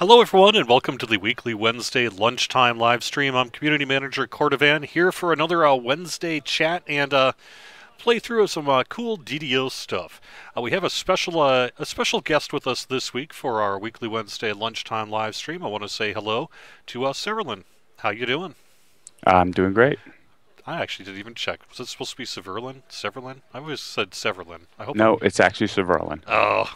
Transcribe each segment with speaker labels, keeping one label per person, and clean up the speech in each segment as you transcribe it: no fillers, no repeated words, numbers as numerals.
Speaker 1: Hello, everyone, and welcome to the weekly Wednesday lunchtime live stream. I'm Community Manager Cordovan here for another Wednesday chat and playthrough of some cool DDO stuff. We have a special guest with us this week for our weekly Wednesday lunchtime live stream. I want to say hello to Severlin. How you doing?
Speaker 2: I'm doing great.
Speaker 1: I actually didn't even check. Was it supposed to be Severlin? Severlin? I always said Severlin. I hope
Speaker 2: No,
Speaker 1: I'm.
Speaker 2: it's actually Severlin.
Speaker 1: Oh.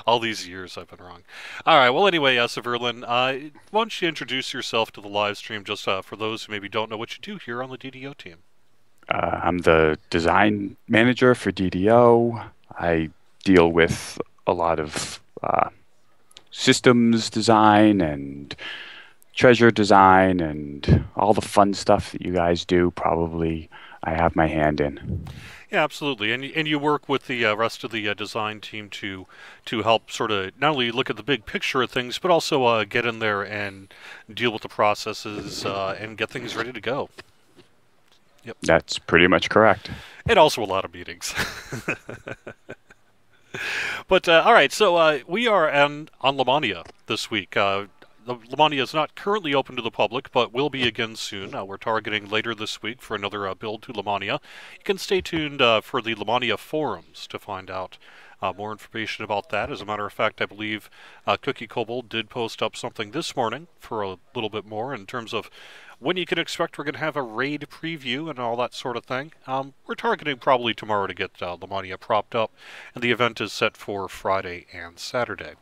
Speaker 1: All these years I've been wrong. All right. Well, anyway, Severlin, why don't you introduce yourself to the live stream, just for those who maybe don't know what you do here on the DDO team?
Speaker 2: I'm the design manager for DDO. I deal with a lot of systems design and treasure design and all the fun stuff that you guys do. Probably I have my hand in.
Speaker 1: Yeah, absolutely. And you work with the rest of the design team to help sort of not only look at the big picture of things, but also get in there and deal with the processes and get things ready to go. Yep.
Speaker 2: That's pretty much correct.
Speaker 1: And also a lot of meetings. But all right, so we are on Lamaia this week. The Lamaia is not currently open to the public, but will be again soon. We're targeting later this week for another build to Lamaia. You can stay tuned for the Lamaia forums to find out more information about that. As a matter of fact, I believe Cookie Kobold did post up something this morning for a little bit more in terms of when you can expect we're going to have a raid preview and all that sort of thing. We're targeting probably tomorrow to get Lamaia propped up, and the event is set for Friday and Saturday.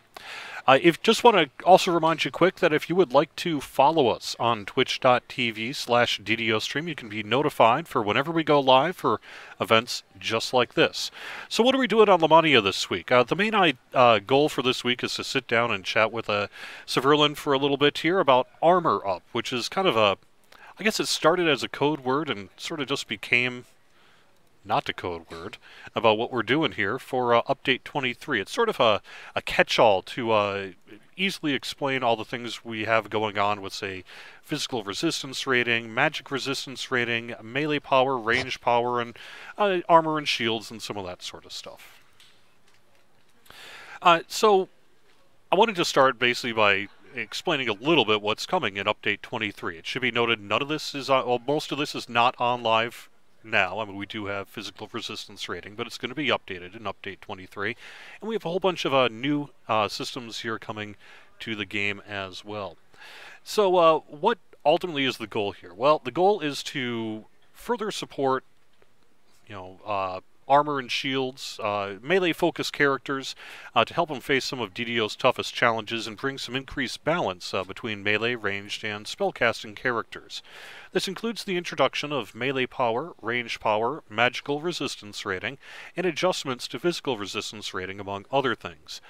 Speaker 1: If just want to also remind you quick that if you would like to follow us on twitch.tv/DDOstream, you can be notified for whenever we go live for events just like this. So what are we doing on Lamaia this week? The main goal for this week is to sit down and chat with Severlin for a little bit here about Armor Up, which is kind of I guess it started as a code word and sort of just became not a code word, about what we're doing here for Update 23. It's sort of a catch-all to easily explain all the things we have going on with, say, physical resistance rating, magic resistance rating, melee power, range power, and armor and shields, and some of that sort of stuff. So I wanted to start basically by explaining a little bit what's coming in Update 23. It should be noted none of this is, well, most of this is not on live now. I mean, we do have physical resistance rating, but it's going to be updated in Update 23. And we have a whole bunch of new systems here coming to the game as well. So what ultimately is the goal here? Well, the goal is to further support, armor and shields, melee-focused characters, to help them face some of DDO's toughest challenges and bring some increased balance between melee, ranged, and spellcasting characters. This includes the introduction of melee power, range power, magical resistance rating, and adjustments to physical resistance rating, among other things.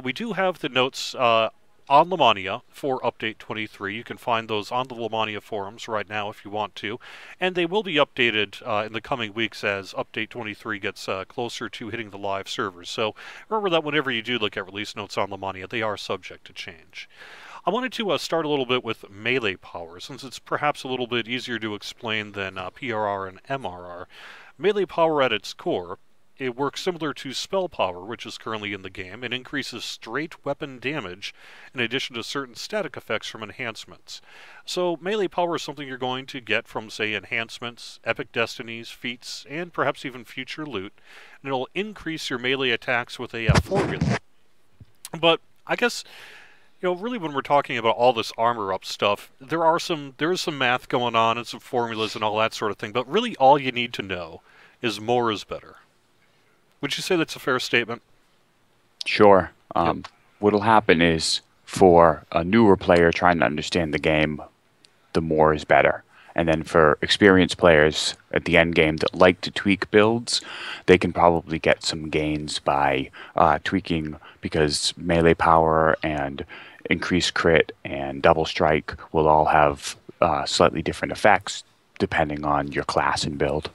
Speaker 1: We do have the notes on Lamaia for Update 23. You can find those on the Lamaia forums right now if you want to, and they will be updated in the coming weeks as Update 23 gets closer to hitting the live servers. So remember that whenever you do look at release notes on Lamaia, they are subject to change. I wanted to start a little bit with melee power, since it's perhaps a little bit easier to explain than PRR and MRR. Melee power at its core, it works similar to spell power, which is currently in the game, and increases straight weapon damage in addition to certain static effects from enhancements. So melee power is something you're going to get from, say, enhancements, epic destinies, feats, and perhaps even future loot, and it'll increase your melee attacks with a formula. But I guess, really when we're talking about all this armor up stuff, there is some math going on and some formulas and all that sort of thing, but really all you need to know is more is better. Would you say that's a fair statement?
Speaker 2: Sure.
Speaker 1: Yep.
Speaker 2: What'll happen is for a newer player trying to understand the game, the more is better. And then for experienced players at the end game that like to tweak builds, they can probably get some gains by tweaking, because melee power and increased crit and double strike will all have slightly different effects depending on your class and build.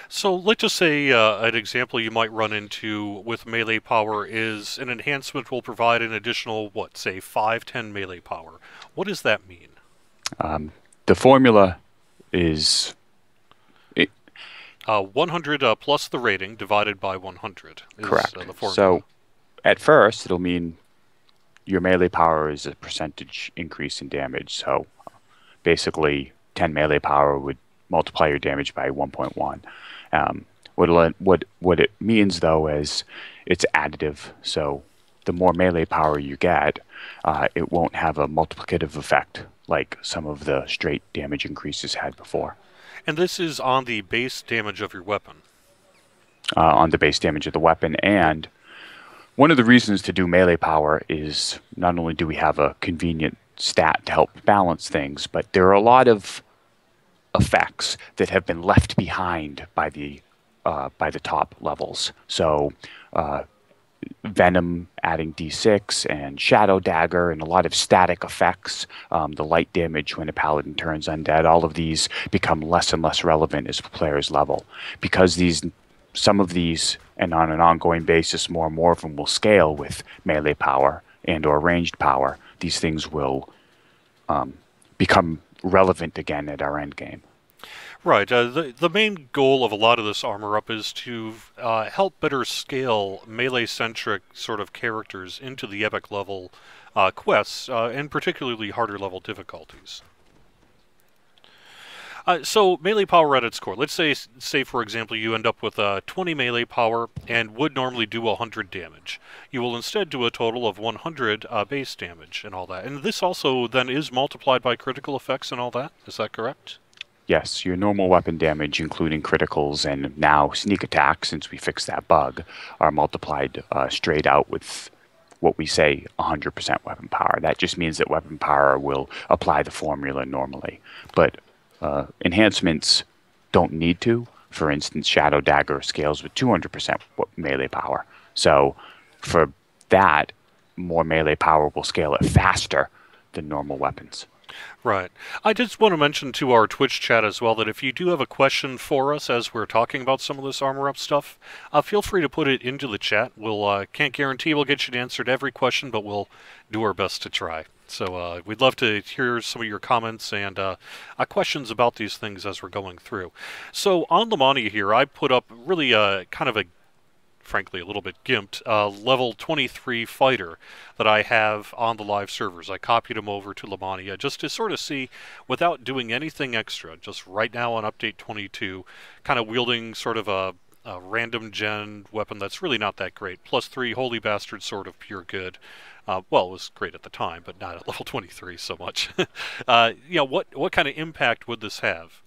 Speaker 1: So let's just say an example you might run into with melee power is an enhancement will provide an additional, say 5-10 melee power. What does that mean?
Speaker 2: The formula is
Speaker 1: 100 plus the rating divided by 100 is
Speaker 2: correct.
Speaker 1: the formula.
Speaker 2: So at first, it'll mean your melee power is a percentage increase in damage. So basically, 10 melee power would multiply your damage by 1.1. What it means though is it's additive. So the more melee power you get, it won't have a multiplicative effect like some of the straight damage increases had before.
Speaker 1: And this is on the base damage of your weapon.
Speaker 2: On the base damage of the weapon. And one of the reasons to do melee power is not only do we have a convenient stat to help balance things, but there are a lot of effects that have been left behind by the top levels. So Venom adding D6 and Shadow Dagger and a lot of static effects, the light damage when a paladin turns undead, all of these become less and less relevant as players level, because some of these, and on an ongoing basis, more and more of them will scale with melee power and or ranged power. These things will become relevant again at our end game.
Speaker 1: Right. The main goal of a lot of this armor up is to help better scale melee-centric sort of characters into the epic level quests, and particularly harder level difficulties. So melee power at its core. Let's say for example, you end up with 20 melee power and would normally do 100 damage. You will instead do a total of 100 base damage and all that. And this also then is multiplied by critical effects and all that. Is that correct?
Speaker 2: Yes, your normal weapon damage, including criticals and now sneak attack, since we fixed that bug, are multiplied straight out with what we say 100% weapon power. That just means that weapon power will apply the formula normally. But enhancements don't need to. For instance, Shadow Dagger scales with 200% melee power. So for that, more melee power will scale it faster than normal weapons.
Speaker 1: Right. I just want to mention to our Twitch chat as well that if you do have a question for us as we're talking about some of this armor up stuff, feel free to put it into the chat. We'll can't guarantee we'll get you to answer every question, but we'll do our best to try. So we'd love to hear some of your comments and questions about these things as we're going through. So on Lamaia here, I put up really kind of frankly a little bit gimped, level 23 fighter that I have on the live servers. I copied him over to Lamaia just to sort of see, without doing anything extra, just right now on update 22, kind of wielding sort of a random gen weapon that's really not that great. +3 Holy Bastard Sword of Pure Good. Well, it was great at the time, but not at level 23 so much. What kind of impact would this have?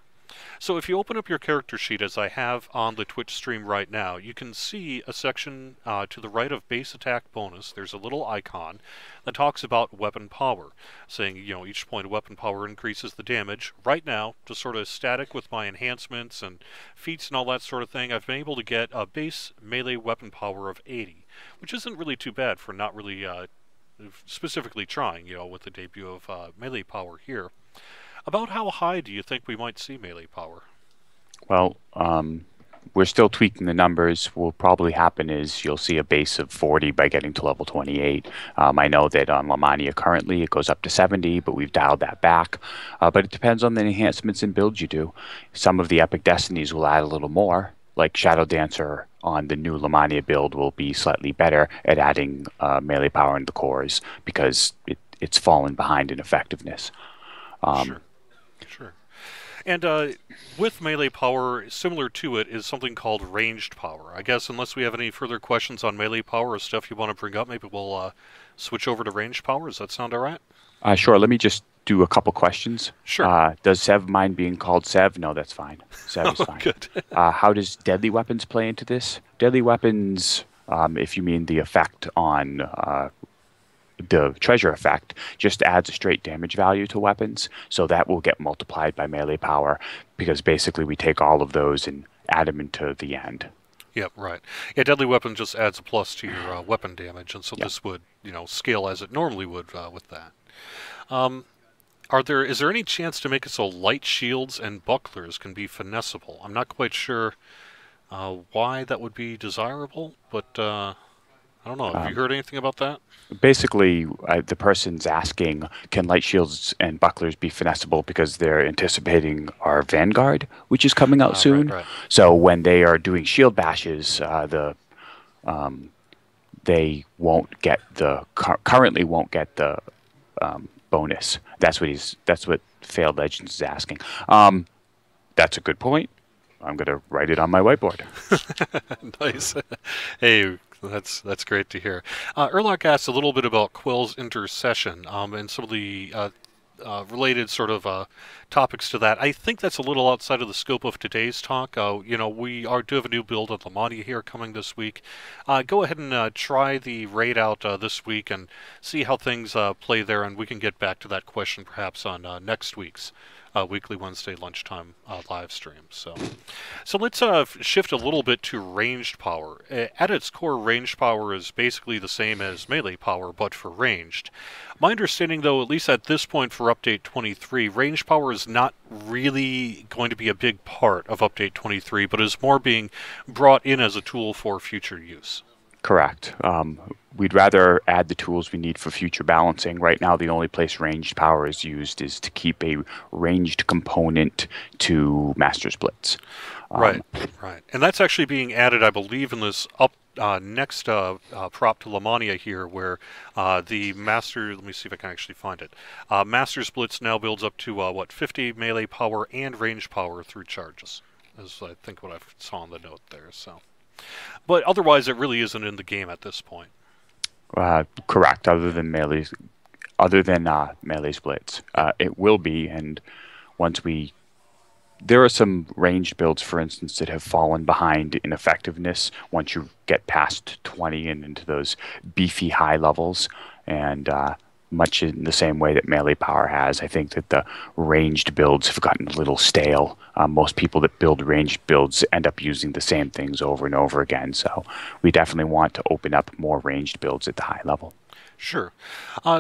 Speaker 1: So if you open up your character sheet, as I have on the Twitch stream right now, you can see a section to the right of base attack bonus. There's a little icon that talks about weapon power, saying, each point of weapon power increases the damage. Right now, just sort of static with my enhancements and feats and all that sort of thing, I've been able to get a base melee weapon power of 80, which isn't really too bad for not really specifically trying, with the debut of melee power here. About how high do you think we might see melee power?
Speaker 2: Well, we're still tweaking the numbers. What will probably happen is you'll see a base of 40 by getting to level 28. I know that on Lamaia currently it goes up to 70, but we've dialed that back. But it depends on the enhancements and builds you do. Some of the Epic Destinies will add a little more, like Shadow Dancer on the new Lamaia build will be slightly better at adding melee power into the cores because it's fallen behind in effectiveness.
Speaker 1: Sure. And with melee power, similar to it is something called ranged power. I guess unless we have any further questions on melee power or stuff you want to bring up, maybe we'll switch over to ranged power. Does that sound all right?
Speaker 2: Sure. Let me just do a couple questions.
Speaker 1: Sure.
Speaker 2: Does Sev mind being called Sev? No, that's fine. Sev is fine.
Speaker 1: Good.
Speaker 2: How does deadly weapons play into this? Deadly weapons, if you mean the effect on the treasure effect, just adds a straight damage value to weapons, so that will get multiplied by melee power because basically we take all of those and add them into the end.
Speaker 1: Yep, right. Yeah, deadly weapon just adds a plus to your weapon damage, and so this would, scale as it normally would with that. Is there any chance to make it so light shields and bucklers can be finessable? I'm not quite sure why that would be desirable, but I don't know. Have you heard anything about that?
Speaker 2: Basically, the person's asking, can light shields and bucklers be finessable because they're anticipating our Vanguard, which is coming out soon.
Speaker 1: Right.
Speaker 2: So when they are doing shield bashes, they won't get the currently won't get the bonus. That's what Failed Legends is asking. That's a good point. I'm gonna write it on my whiteboard.
Speaker 1: Nice. Hey, that's great to hear. Erlock asked a little bit about Quill's intercession and some of the related sort of topics to that. I think that's a little outside of the scope of today's talk. We do have a new build of Lamaia here coming this week. Go ahead and try the raid out this week and see how things play there, and we can get back to that question perhaps on next week's weekly Wednesday lunchtime live stream. So let's shift a little bit to ranged power. At its core, ranged power is basically the same as melee power, but for ranged. My understanding, though, at least at this point for Update 23, ranged power is not really going to be a big part of Update 23, but is more being brought in as a tool for future use.
Speaker 2: Correct. We'd rather add the tools we need for future balancing. Right now, the only place ranged power is used is to keep a ranged component to Master Splits.
Speaker 1: Right. And that's actually being added, I believe, in this next prop to Lamaia here, where the Master, let me see if I can actually find it. Master Splits now builds up to, 50 melee power and range power through charges, is I think what I saw on the note there. So, but otherwise, it really isn't in the game at this point.
Speaker 2: Correct. Other than melee splits, it will be. And there are some ranged builds, for instance, that have fallen behind in effectiveness once you get past 20 and into those beefy high levels. And much in the same way that melee power has, I think that the ranged builds have gotten a little stale. Most people that build ranged builds end up using the same things over and over again. So we definitely want to open up more ranged builds at the high level.
Speaker 1: Sure.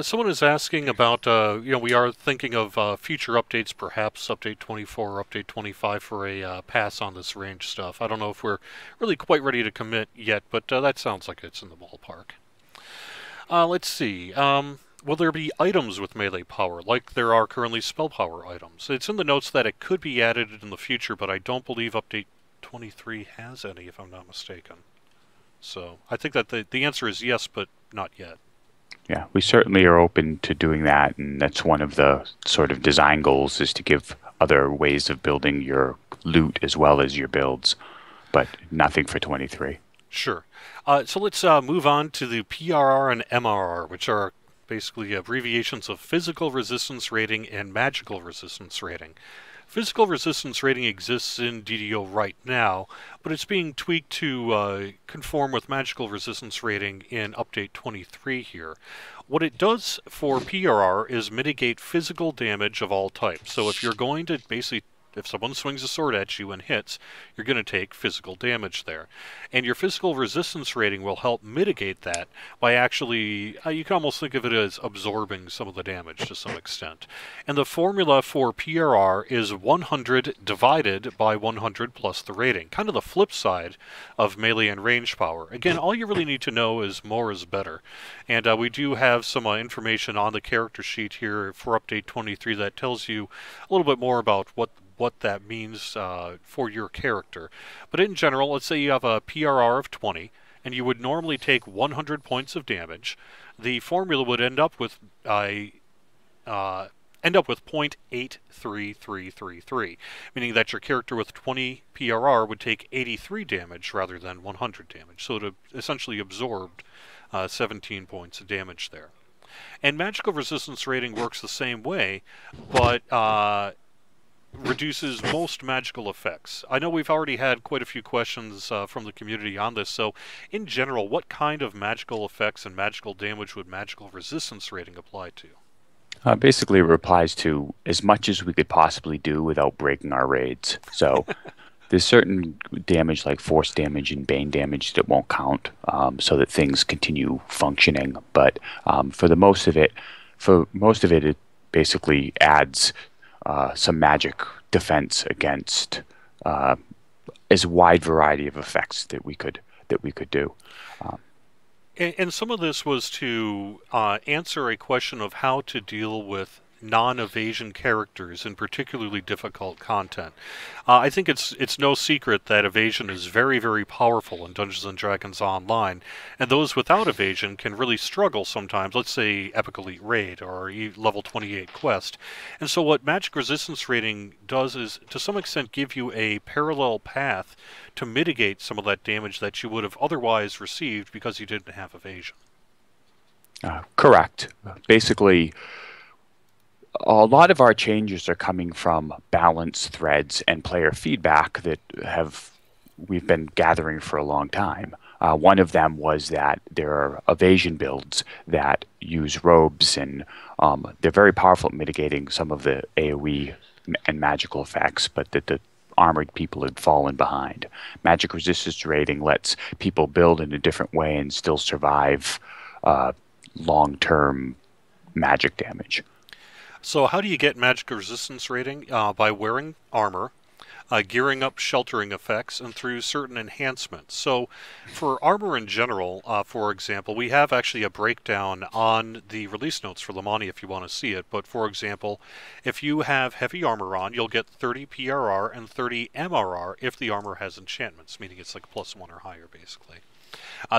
Speaker 1: Someone is asking about, we are thinking of future updates, perhaps Update 24 or Update 25 for a pass on this range stuff. I don't know if we're really quite ready to commit yet, but that sounds like it's in the ballpark. Let's see. Will there be items with melee power, like there are currently spell power items? It's in the notes that it could be added in the future, but I don't believe Update 23 has any, if I'm not mistaken. So I think that the answer is yes, but not yet.
Speaker 2: Yeah, we certainly are open to doing that, and that's one of the sort of design goals, is to give other ways of building your loot as well as your builds, but nothing for 23.
Speaker 1: Sure. So let's move on to the PRR and MRR, which are basically abbreviations of physical resistance rating and magical resistance rating. Physical resistance rating exists in DDO right now, but it's being tweaked to conform with magical resistance rating in Update 23 here. What it does for PRR is mitigate physical damage of all types. So if you're going to basically, if someone swings a sword at you and hits, you're going to take physical damage there. And your physical resistance rating will help mitigate that by actually, you can almost think of it as absorbing some of the damage to some extent. And the formula for PRR is 100 divided by 100 plus the rating. Kind of the flip side of melee and range power. Again, all you really need to know is more is better. And we do have some information on the character sheet here for Update 23 that tells you a little bit more about what that means for your character. But in general, let's say you have a PRR of 20, and you would normally take 100 points of damage. The formula would end up with 0.83333, meaning that your character with 20 PRR would take 83 damage rather than 100 damage. So it essentially absorbed 17 points of damage there. And magical resistance rating works the same way, but reduces most magical effects. I know we've already had quite a few questions from the community on this, so in general, what kind of magical effects and magical damage would magical resistance rating apply to?
Speaker 2: Basically, it applies to as much as we could possibly do without breaking our raids. So there's certain damage like force damage and bane damage that won't count, so that things continue functioning. But for most of it, it basically adds some magic defense against as wide variety of effects that we could do.
Speaker 1: And some of this was to answer a question of how to deal with non-evasion characters in particularly difficult content. I think it's no secret that evasion is very, very powerful in Dungeons and Dragons Online, and those without evasion can really struggle sometimes. Let's say Epic Elite Raid or level 28 Quest. And so what Magic Resistance Rating does is, to some extent, give you a parallel path to mitigate some of that damage that you would have otherwise received because you didn't have evasion.
Speaker 2: Correct. Basically, a lot of our changes are coming from balance threads and player feedback that we've been gathering for a long time. One of them was that there are evasion builds that use robes, and they're very powerful at mitigating some of the AoE and magical effects, but that the armored people had fallen behind. Magic resistance rating lets people build in a different way and still survive long-term magic damage.
Speaker 1: So how do you get magic resistance rating? By wearing armor, gearing up sheltering effects, and through certain enhancements. So for armor in general, for example, we have actually a breakdown on the release notes for Lamaia if you want to see it. But for example, if you have heavy armor on, you'll get 30 PRR and 30 MRR if the armor has enchantments, meaning it's like +1 or higher, basically.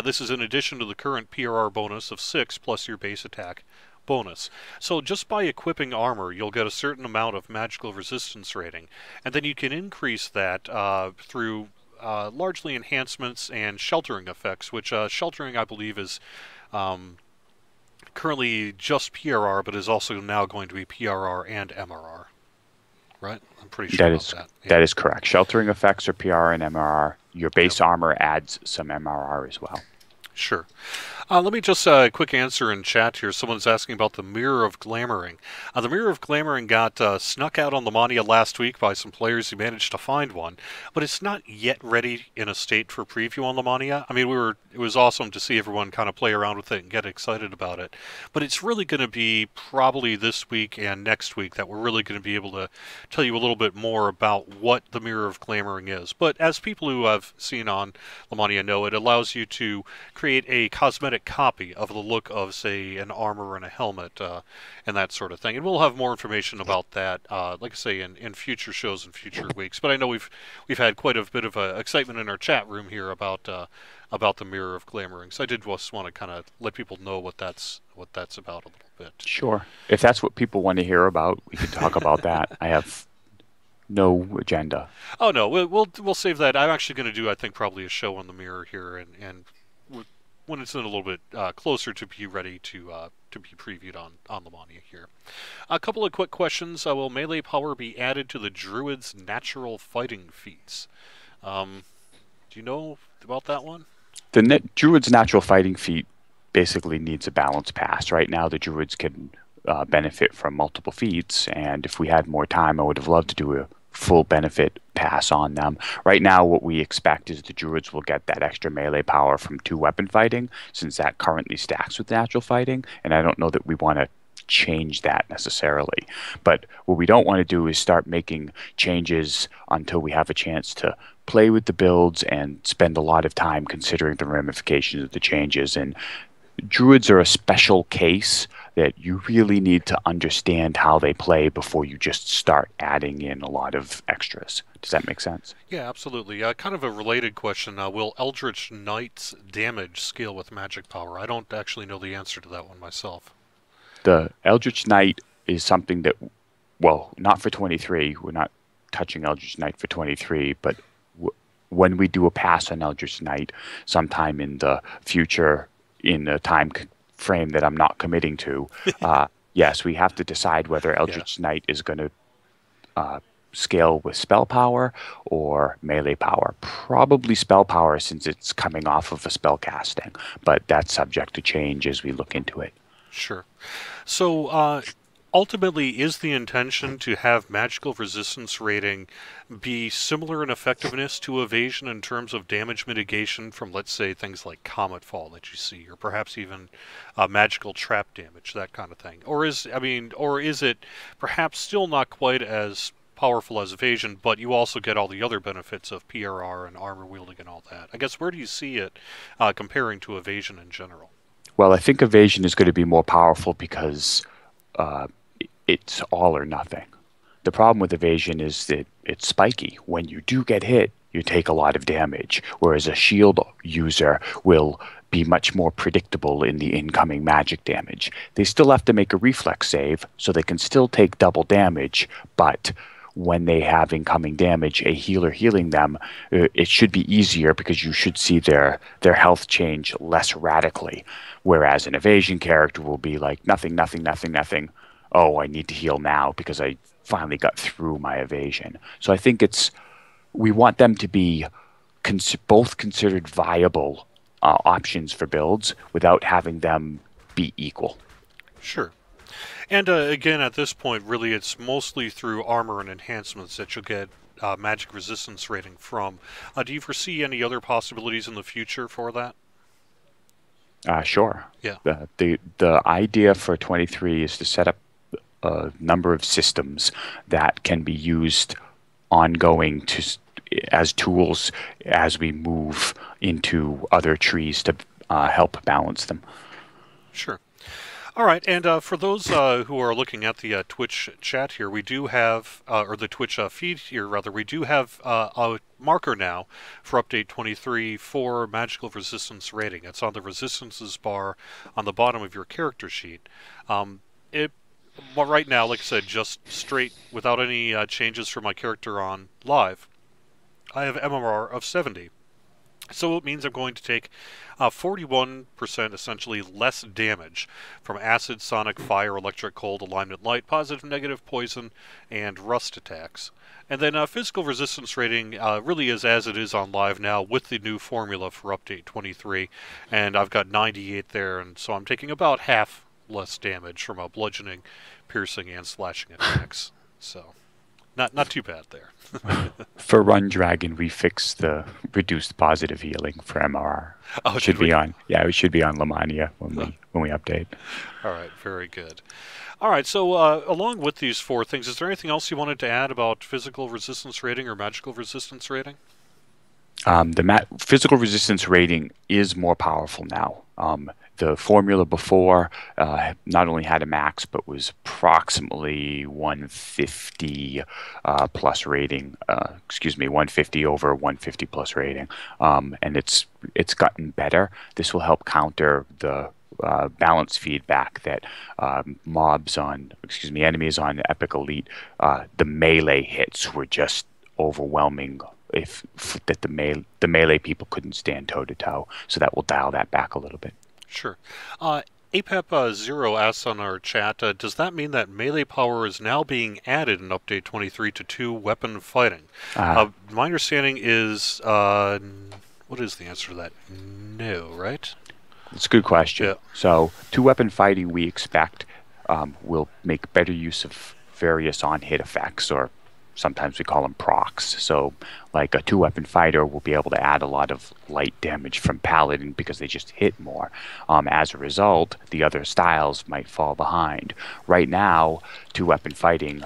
Speaker 1: This is in addition to the current PRR bonus of 6 plus your base attack bonus. So just by equipping armor, you'll get a certain amount of magical resistance rating, and then you can increase that through largely enhancements and sheltering effects, which sheltering, I believe, is currently just PRR, but is also now going to be PRR and MRR. Right? I'm pretty sure about that. Yeah.
Speaker 2: That is correct. Sheltering effects are PRR and MRR. Your base armor adds some MRR as well.
Speaker 1: Sure. Let me just quick answer in chat here. Someone's asking about the Mirror of Glamoring. The Mirror of Glamoring got snuck out on Lamaia last week by some players who managed to find one, but it's not yet ready in a state for preview on Lamaia. I mean, it was awesome to see everyone kind of play around with it and get excited about it, but it's really going to be probably this week and next week that we're really going to be able to tell you a little bit more about what the Mirror of Glamoring is. But as people who have seen on Lamaia know, it allows you to create a cosmetic copy of the look of, say, an armor and a helmet and that sort of thing. And we'll have more information about that, like I say, in future shows and future weeks. But I know we've had quite a bit of excitement in our chat room here about the Mirror of Glamoring. So I did just want to kind of let people know what that's about a little bit.
Speaker 2: Sure. If that's what people want to hear about, we can talk about that. I have no agenda.
Speaker 1: Oh no, we'll save that. I'm actually going to do, I think, probably a show on the Mirror here, and when it's in a little bit closer to be ready to be previewed on Lamaia here. A couple of quick questions. Will melee power be added to the Druid's natural fighting feats? Do you know about that one?
Speaker 2: The Druid's natural fighting feat basically needs a balance pass. Right now, the Druids can benefit from multiple feats, and if we had more time, I would have loved to do a full benefit pass on them. Right now, what we expect is the Druids will get that extra melee power from 2-weapon fighting, since that currently stacks with natural fighting, and I don't know that we want to change that necessarily. But what we don't want to do is start making changes until we have a chance to play with the builds and spend a lot of time considering the ramifications of the changes. And Druids are a special case that you really need to understand how they play before you just start adding in a lot of extras. Does that make sense?
Speaker 1: Yeah, absolutely. Kind of a related question. Will Eldritch Knight's damage scale with magic power? I don't actually know the answer to that one myself.
Speaker 2: The Eldritch Knight is something that, well, not for 23. We're not touching Eldritch Knight for 23, but when we do a pass on Eldritch Knight sometime in the future, in a time frame that I'm not committing to, yes, we have to decide whether Eldritch Knight is going to scale with spell power or melee power. Probably spell power, since it's coming off of a spell casting, but that's subject to change as we look into it.
Speaker 1: Sure. So ultimately, is the intention to have magical resistance rating be similar in effectiveness to evasion in terms of damage mitigation from, let's say, things like comet fall that you see, or perhaps even magical trap damage, that kind of thing? Or is it perhaps still not quite as powerful as evasion, but you also get all the other benefits of PRR and armor wielding and all that? I guess, where do you see it comparing to evasion in general?
Speaker 2: Well, I think evasion is going to be more powerful because it's all or nothing. The problem with evasion is that it's spiky. When you do get hit, you take a lot of damage, whereas a shield user will be much more predictable in the incoming magic damage. They still have to make a reflex save, so they can still take double damage, but when they have incoming damage, a healer healing them, it should be easier because you should see their health change less radically. Whereas an evasion character will be like, nothing, nothing, nothing, nothing. Oh, I need to heal now because I finally got through my evasion. So I think we want them to be both considered viable options for builds without having them be equal.
Speaker 1: Sure. And again, at this point, really, it's mostly through armor and enhancements that you'll get magic resistance rating from. Do you foresee any other possibilities in the future for that?
Speaker 2: Sure.
Speaker 1: Yeah.
Speaker 2: The idea for 23 is to set up a number of systems that can be used ongoing as tools as we move into other trees to help balance them.
Speaker 1: Sure. All right, and for those who are looking at the Twitch chat here, we do have, or the Twitch feed here, rather, we do have a marker now for update 23 for magical resistance rating. It's on the resistances bar on the bottom of your character sheet. Well, right now, like I said, just straight, without any changes for my character on live, I have MRR of 70. So it means I'm going to take 41% essentially less damage from acid, sonic, fire, electric, cold, alignment, light, positive, negative, poison, and rust attacks. And then physical resistance rating really is as it is on live now with the new formula for update 23. And I've got 98 there, and so I'm taking about half less damage from bludgeoning, piercing, and slashing attacks. So not too bad there.
Speaker 2: For Run Dragon, we fixed the reduced positive healing for MRR.
Speaker 1: Oh,
Speaker 2: it should be on. Yeah, it should be on Lamaia when we update.
Speaker 1: All right, very good. All right, so along with these four things, is there anything else you wanted to add about physical resistance rating or magical resistance rating?
Speaker 2: The physical resistance rating is more powerful now. The formula before not only had a max, but was approximately 150 plus rating. 150 over 150 plus rating, and it's gotten better. This will help counter the balance feedback that enemies on Epic Elite, the melee hits were just overwhelming. That the melee people couldn't stand toe to toe, so that will dial that back a little bit.
Speaker 1: Sure. APEP0 asks on our chat, does that mean that melee power is now being added in Update 23 to 2 weapon fighting? My understanding is, what is the answer to that? No, right?
Speaker 2: It's a good question.
Speaker 1: Yeah.
Speaker 2: So 2 weapon fighting we expect will make better use of various on-hit effects, or sometimes we call them procs. So like a 2-weapon fighter will be able to add a lot of light damage from Paladin because they just hit more. As a result, the other styles might fall behind. Right now, 2-weapon fighting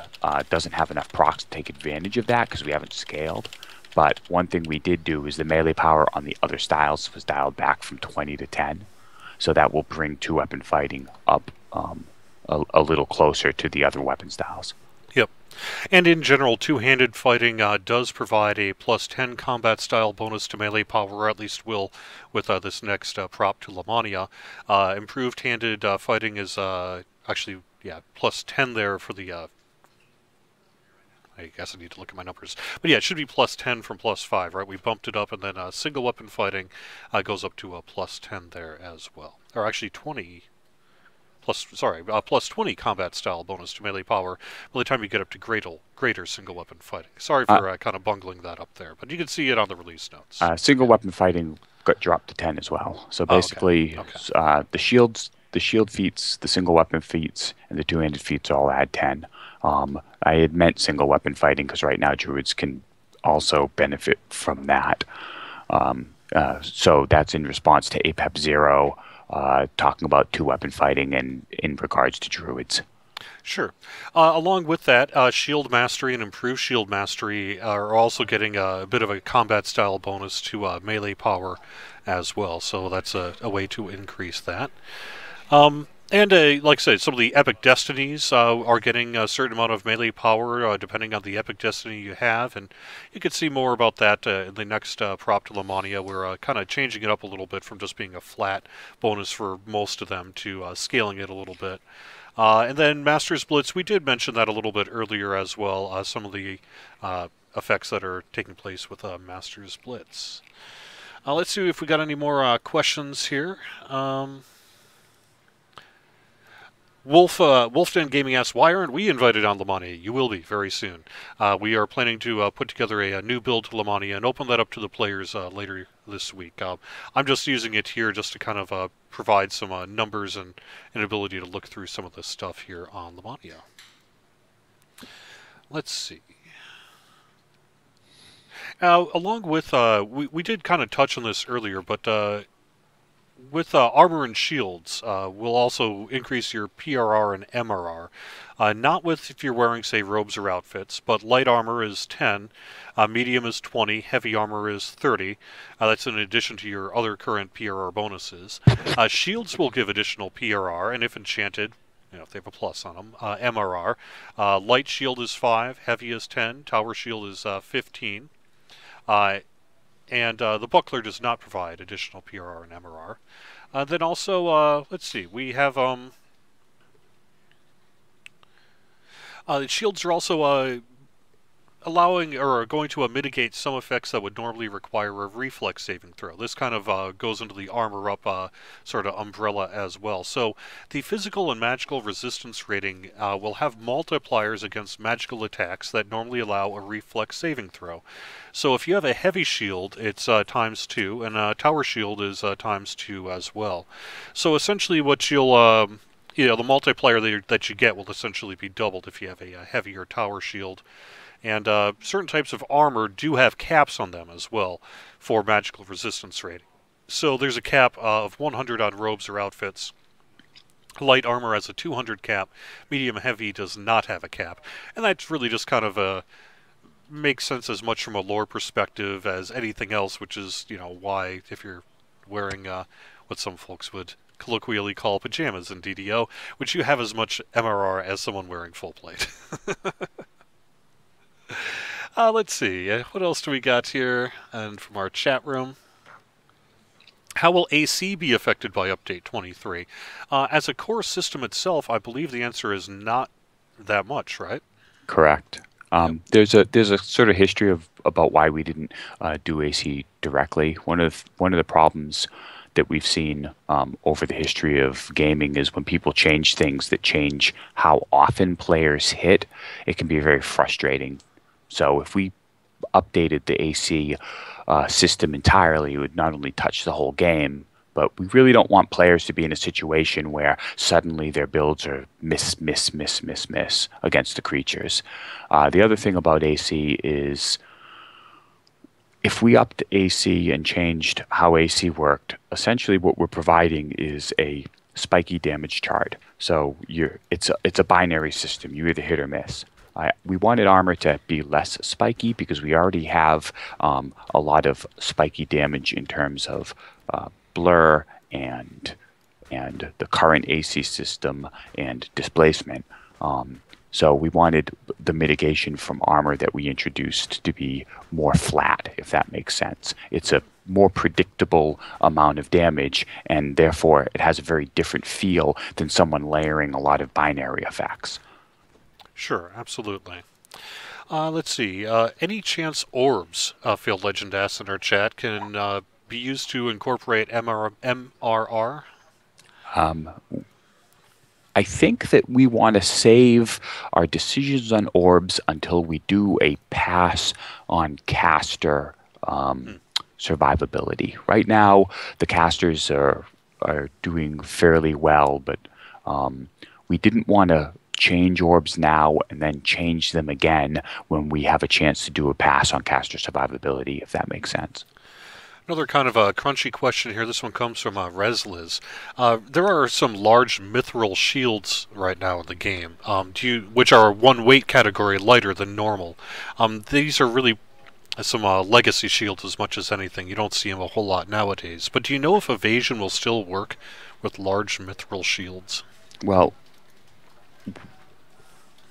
Speaker 2: doesn't have enough procs to take advantage of that because we haven't scaled. But one thing we did do is the melee power on the other styles was dialed back from 20 to 10. So that will bring 2-weapon fighting up a little closer to the other weapon styles.
Speaker 1: Yep. And in general, two-handed fighting does provide a plus 10 combat style bonus to melee power, or at least will with this next prop to Lamaia. Improved handed fighting is actually, yeah, plus 10 there for the... I guess I need to look at my numbers. But yeah, it should be plus 10 from plus 5, right? We bumped it up, and then single weapon fighting goes up to a plus 10 there as well. Or actually 20... plus 20 combat style bonus to melee power by the time you get up to greater single weapon fighting. Sorry for kind of bungling that up there, but you can see it on the release notes.
Speaker 2: Single weapon fighing got dropped to 10 as well. So basically, the shield feats, the single weapon feats, and the two-handed feats all add 10. I had meant single weapon fighting because right now druids can also benefit from that. So that's in response to APEP 0. Talking about two-weapon fighting and in regards to druids.
Speaker 1: Sure. Along with that, shield mastery and improved shield mastery are also getting a bit of a combat style bonus to melee power as well. So that's a way to increase that. And like I said, some of the epic destinies are getting a certain amount of melee power depending on the epic destiny you have, and you can see more about that in the next prop to Lamaia. We're kind of changing it up a little bit from just being a flat bonus for most of them to scaling it a little bit. And then Master's Blitz, we did mention that a little bit earlier as well, some of the effects that are taking place with Master's Blitz. Let's see if we got any more questions here. Wolfden Gaming asks, why aren't we invited on Lamaia? You will be very soon. We are planning to put together a new build to Lamaia and open that up to the players later this week. I'm just using it here just to kind of provide some numbers and an ability to look through some of the stuff here on Lamaia. Let's see. Along with, we did kind of touch on this earlier, but with armor and shields, will also increase your PRR and MRR. Not with if you're wearing, say, robes or outfits, but light armor is 10, medium is 20, heavy armor is 30. That's in addition to your other current PRR bonuses. Shields will give additional PRR, and if enchanted, if they have a plus on them, MRR. Light shield is 5, heavy is 10, tower shield is 15. And the buckler does not provide additional PRR and MRR. Then also, let's see, we have the shields are also allowing or going to mitigate some effects that would normally require a reflex saving throw. This kind of goes into the armor up sort of umbrella as well. So the physical and magical resistance rating will have multipliers against magical attacks that normally allow a reflex saving throw. So if you have a heavy shield, it's times 2, and a tower shield is times 2 as well. So essentially what you'll the multiplier that you get will essentially be doubled if you have a heavier tower shield. And certain types of armor do have caps on them as well for magical resistance rating. So there's a cap of 100 on robes or outfits. Light armor has a 200 cap. Medium heavy does not have a cap. And that's really just kind of makes sense as much from a lore perspective as anything else, which is, why if you're wearing what some folks would colloquially call pajamas in DDO, which you have as much MRR as someone wearing full plate. Let's see, what else do we got here? And from our chat room. How will AC be affected by Update 23? As a core system itself, I believe the answer is not that much, right?
Speaker 2: Correct. There's a sort of history about why we didn't do AC directly. One of the problems that we've seen over the history of gaming is when people change things that change how often players hit, it can be very frustrating. So if we updated the AC system entirely, it would not only touch the whole game, but we really don't want players to be in a situation where suddenly their builds are miss against the creatures. The other thing about AC is if we upped AC and changed how AC worked, essentially what we're providing is a spiky damage chart. So it's a binary system. You either hit or miss. We wanted armor to be less spiky because we already have a lot of spiky damage in terms of blur and the current AC system and displacement. So we wanted the mitigation from armor that we introduced to be more flat, if that makes sense. It's a more predictable amount of damage, and therefore it has a very different feel than someone layering a lot of binary effects.
Speaker 1: Sure, absolutely. Let's see. Any chance orbs, Field Legend asks in our chat, can be used to incorporate MRR?
Speaker 2: I think that we want to save our decisions on orbs until we do a pass on caster survivability. Right now, the casters are doing fairly well, but we didn't want to change orbs now and then change them again when we have a chance to do a pass on caster survivability, if that makes sense.
Speaker 1: Another kind of a crunchy question here. This one comes from Resliz. There are some large mithril shields right now in the game, which are one weight category lighter than normal. These are really some legacy shields as much as anything. You don't see them a whole lot nowadays. But do you know if evasion will still work with large mithril shields?
Speaker 2: Well,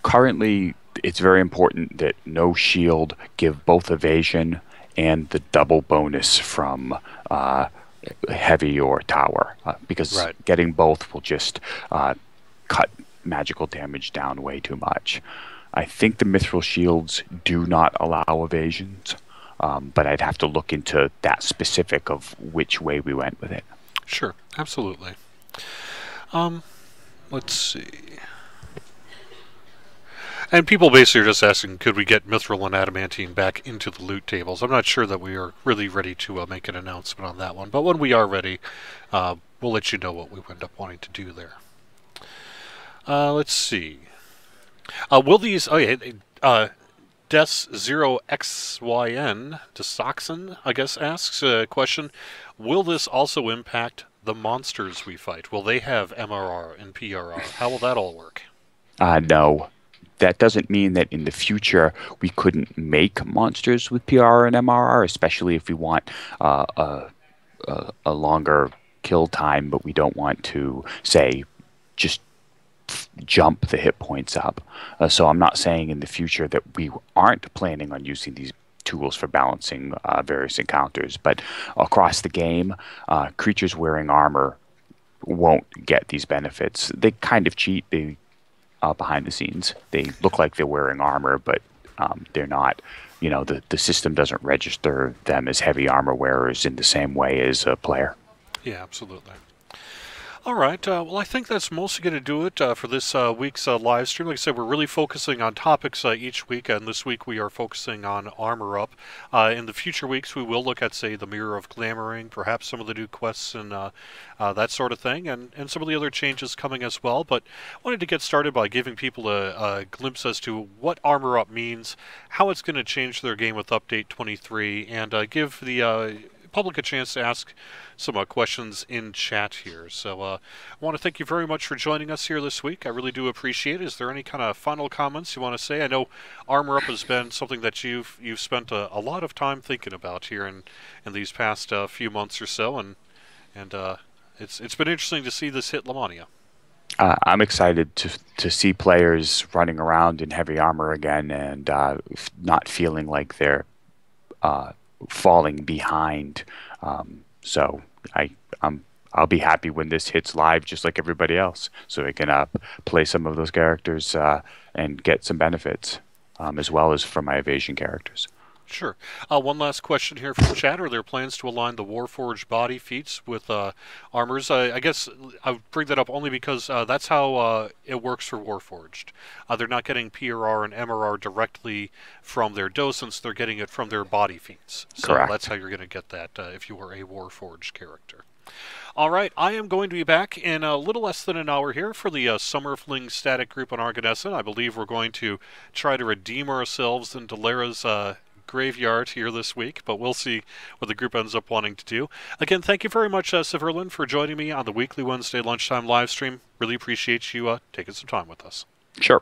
Speaker 2: currently, it's very important that no shield give both evasion and the double bonus from heavy or tower, because
Speaker 1: Right.
Speaker 2: getting both will just cut magical damage down way too much. I think the mithril shields do not allow evasions, but I'd have to look into that specific of which way we went with it.
Speaker 1: Sure. Absolutely. Let's see. And people basically are just asking, could we get mithril and adamantine back into the loot tables? I'm not sure that we are really ready to make an announcement on that one, but when we are ready, we'll let you know what we end up wanting to do there. Let's see. Will these... Oh, yeah. Des0xyn, Desoxin, I guess, asks a question. Will this also impact the monsters we fight? Will they have MRR and PRR? How will that all work?
Speaker 2: No. That doesn't mean that in the future we couldn't make monsters with PRR and MRR, especially if we want a longer kill time, but we don't want to, say, just jump the hit points up. So I'm not saying in the future that we aren't planning on using these tools for balancing various encounters, but across the game, creatures wearing armor won't get these benefits. They kind of cheat. They behind the scenes. They look like they're wearing armor, but they're not. You know, the system doesn't register them as heavy armor wearers in the same way as a player.
Speaker 1: Yeah, absolutely. All right. Well, I think that's mostly going to do it for this week's live stream. Like I said, we're really focusing on topics each week, and this week we are focusing on Armor Up. In the future weeks, we will look at, say, the Mirror of Glamoring, perhaps some of the new quests and that sort of thing, and some of the other changes coming as well. But I wanted to get started by giving people a glimpse as to what Armor Up means, how it's going to change their game with Update 23, and give the public a chance to ask some questions in chat here. So I want to thank you very much for joining us here this week. I really do appreciate it. Is there any kind of final comments you want to say? I know Armor Up has been something that you've spent a lot of time thinking about here in these past few months or so, and it's been interesting to see this hit Lamaia.
Speaker 2: I'm excited to see players running around in heavy armor again and not feeling like they're falling behind. So I'll be happy when this hits live, just like everybody else, so we can play some of those characters and get some benefits, as well as from my evasion characters.
Speaker 1: Sure. One last question here from chat. Are there plans to align the Warforged body feats with armors? I guess I would bring that up only because that's how it works for Warforged. They're not getting PRR and MRR directly from their docents. They're getting it from their body feats. So
Speaker 2: Correct.
Speaker 1: That's how you're going to get that if you were a Warforged character. All right, I am going to be back in a little less than an hour here for the Summer Fling static group on Argonessen. I believe we're going to try to redeem ourselves in Delara's graveyard here this week, but we'll see what the group ends up wanting to do. Again, thank you very much, Severlin, for joining me on the weekly Wednesday lunchtime live stream. Really appreciate you taking some time with us.
Speaker 2: Sure.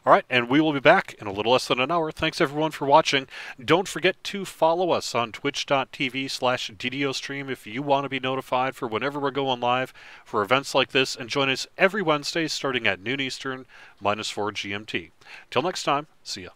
Speaker 1: All right, and we will be back in a little less than an hour. Thanks, everyone, for watching. Don't forget to follow us on twitch.tv/DDOstream if you want to be notified for whenever we're going live for events like this, and join us every Wednesday starting at noon Eastern, -4 GMT. Till next time, see ya.